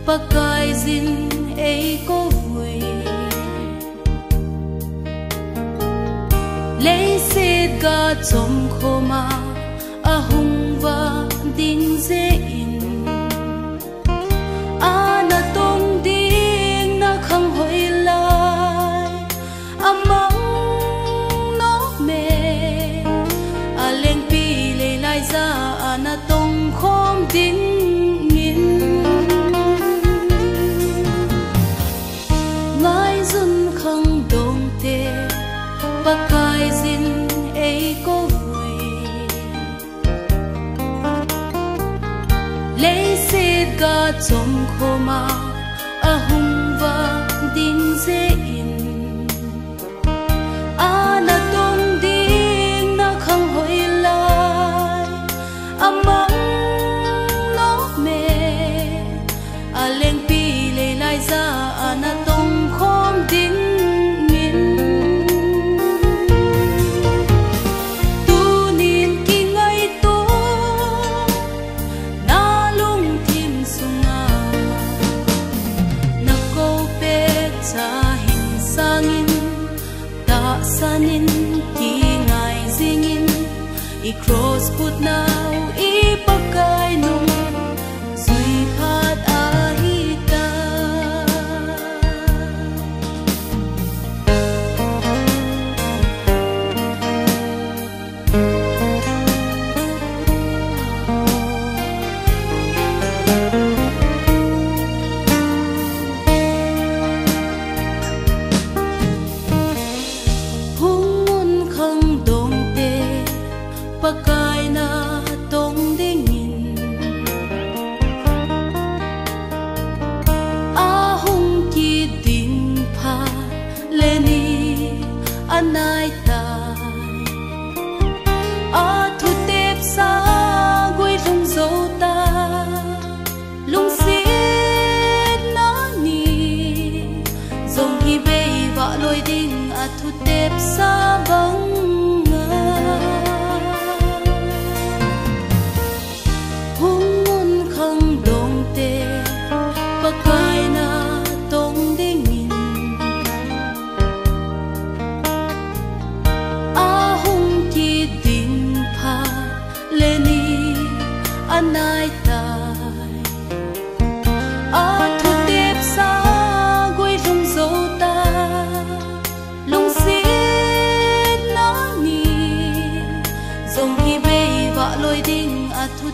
pakai zin ei ko vui lấy xịt ga chom khoma a hung va ding ze in ana tong ding na khang hoi lai among no me a leng pi le lai za ana tong khom ding min ngai zun khang dong te pakai zin ei ko vui lấy xịt ga chom khoma a hung va ding ze in ana tong ding na khang hoi lai among no me a leng pi le lai za ana tong khom ding min tu nin ki ngai to na lung thim sunga na ko pe cha hin sangin ta sanin ki ngai zingin I cross put now I pakai nung zui khat ahita hung mun khang dong te pakai na tong dingin a hung ki ding pha leni anai tai a thu tep sa gui lung zo ta lung sit na ni zong hi be va loi ding a thu tep sa bang hung mun khang dong te pakai na tong dingin a hung ki ding pha leni anai tai a thu tep sa gui lung zo ta lung sit na ni zong hi be va loi ding a thu